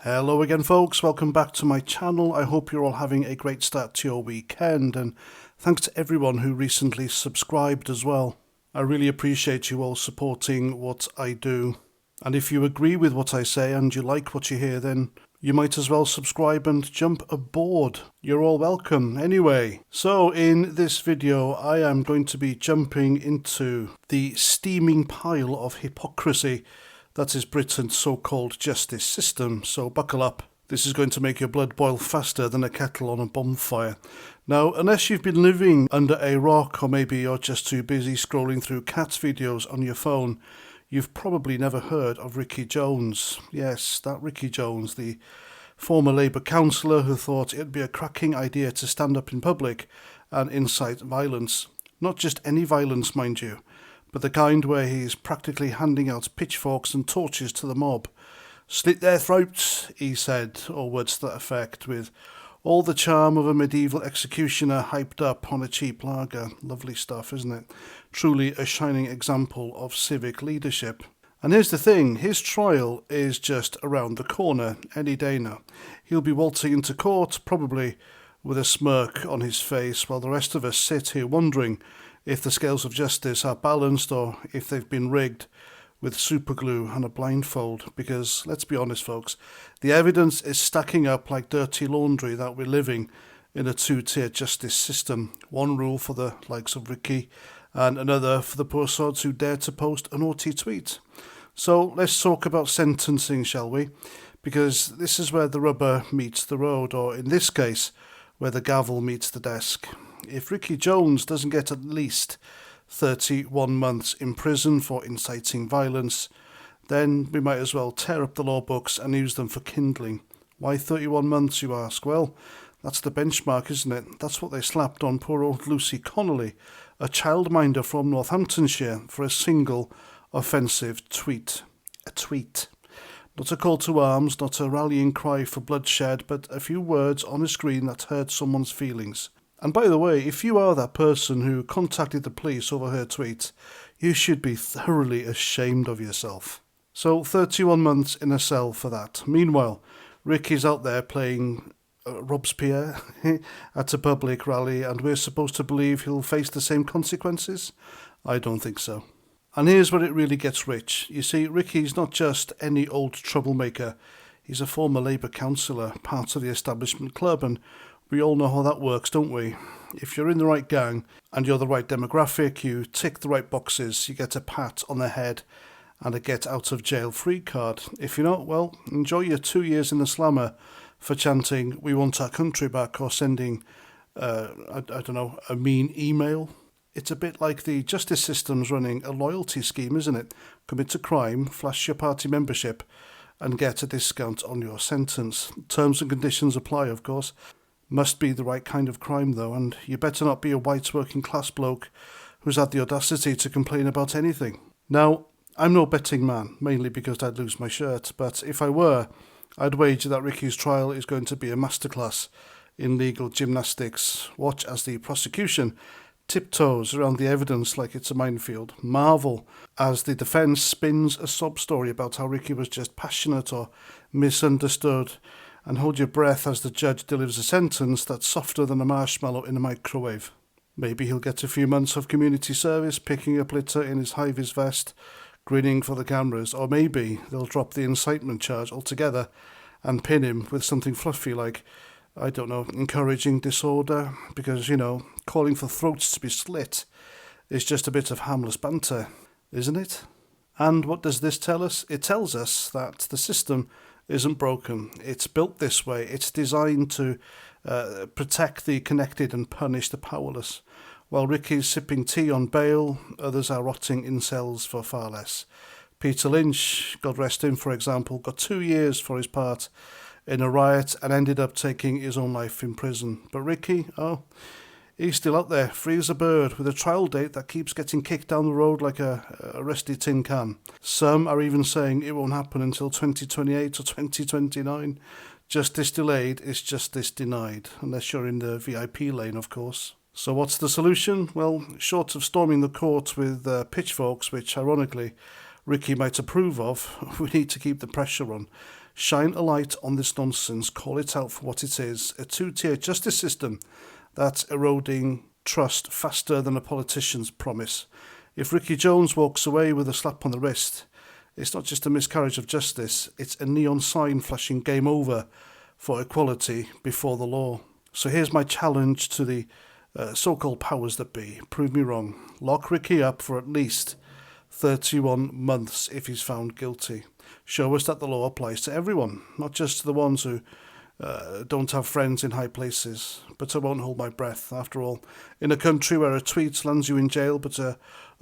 Hello again, folks. Welcome back to my channel. I hope you're all having a great start to your weekend, and thanks to everyone who recently subscribed as well. I really appreciate you all supporting what I do. And if you agree with what I say and you like what you hear, then you might as well subscribe and jump aboard. You're all welcome anyway. So in this video, I am going to be jumping into the steaming pile of hypocrisy that is Britain's so-called justice system, so buckle up. This is going to make your blood boil faster than a kettle on a bonfire. Now, unless you've been living under a rock, or maybe you're just too busy scrolling through cat videos on your phone, you've probably never heard of Ricky Jones. Yes, that Ricky Jones, the former Labour councillor who thought it'd be a cracking idea to stand up in public and incite violence. Not just any violence, mind you, but the kind where he's practically handing out pitchforks and torches to the mob. "Slit their throats," he said, or words to that effect, with all the charm of a medieval executioner hyped up on a cheap lager. Lovely stuff, isn't it? Truly a shining example of civic leadership. And here's the thing, his trial is just around the corner, any day now. He'll be waltzing into court, probably with a smirk on his face, while the rest of us sit here wondering if the scales of justice are balanced or if they've been rigged with superglue and a blindfold. Because, let's be honest folks, the evidence is stacking up like dirty laundry that we're living in a two-tier justice system. One rule for the likes of Ricky and another for the poor sods who dare to post a naughty tweet. So let's talk about sentencing, shall we? Because this is where the rubber meets the road, or in this case, where the gavel meets the desk. If Ricky Jones doesn't get at least 31 months in prison for inciting violence, then we might as well tear up the law books and use them for kindling. Why 31 months, you ask? Well, that's the benchmark, isn't it? That's what they slapped on poor old Lucy Connolly, a childminder from Northamptonshire, for a single offensive tweet. A tweet. Not a call to arms, not a rallying cry for bloodshed, but a few words on a screen that hurt someone's feelings. And by the way, if you are that person who contacted the police over her tweet, you should be thoroughly ashamed of yourself. So 31 months in a cell for that. Meanwhile, Ricky's out there playing Robespierre at a public rally, and we're supposed to believe he'll face the same consequences? I don't think so. And here's where it really gets rich. You see, Ricky's not just any old troublemaker. He's a former Labour councillor, part of the establishment club, and we all know how that works, don't we? If you're in the right gang and you're the right demographic, you tick the right boxes, you get a pat on the head and a get out of jail free card. If you're not, well, enjoy your 2 years in the slammer for chanting "we want our country back" or sending, a mean email. It's a bit like the justice system's running a loyalty scheme, isn't it? Commit a crime, flash your party membership and get a discount on your sentence. Terms and conditions apply, of course. Must be the right kind of crime, though, and you better not be a white working-class bloke who's had the audacity to complain about anything. Now, I'm no betting man, mainly because I'd lose my shirt, but if I were, I'd wager that Ricky's trial is going to be a masterclass in legal gymnastics. Watch as the prosecution tiptoes around the evidence like it's a minefield. Marvel as the defence spins a sob story about how Ricky was just passionate or misunderstood, and hold your breath as the judge delivers a sentence that's softer than a marshmallow in a microwave. Maybe he'll get a few months of community service, picking up litter in his high-vis vest, grinning for the cameras, or maybe they'll drop the incitement charge altogether and pin him with something fluffy like, I don't know, encouraging disorder, because, calling for throats to be slit is just a bit of harmless banter, isn't it? And what does this tell us? It tells us that the system isn't broken. It's built this way. It's designed to protect the connected and punish the powerless. While Ricky's sipping tea on bail, others are rotting in cells for far less. Peter Lynch, God rest him, for example, got 2 years for his part in a riot and ended up taking his own life in prison. But Ricky, he's still out there, free as a bird, with a trial date that keeps getting kicked down the road like a rusty tin can. Some are even saying it won't happen until 2028 or 2029. Justice delayed is justice denied, unless you're in the VIP lane, of course. So what's the solution? Well, short of storming the court with pitchforks, which ironically Ricky might approve of, we need to keep the pressure on. shine a light on this nonsense, call it out for what it is, a two-tier justice system that's eroding trust faster than a politician's promise. If Ricky Jones walks away with a slap on the wrist, it's not just a miscarriage of justice, it's a neon sign flashing game over for equality before the law. So here's my challenge to the so-called powers that be. Prove me wrong. Lock Ricky up for at least 31 months if he's found guilty. Show us that the law applies to everyone, not just to the ones who don't have friends in high places. But I won't hold my breath. After all, in a country where a tweet lands you in jail but a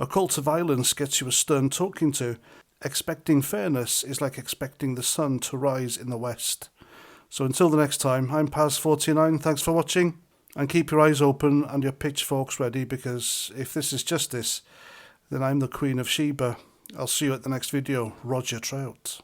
call to violence gets you a stern talking to, expecting fairness is like expecting the sun to rise in the west. So until the next time, I'm Paz49. Thanks for watching, and keep your eyes open and your pitchforks ready, because if this is justice, then I'm the Queen of Sheba. I'll see you at the next video. Roger Trout.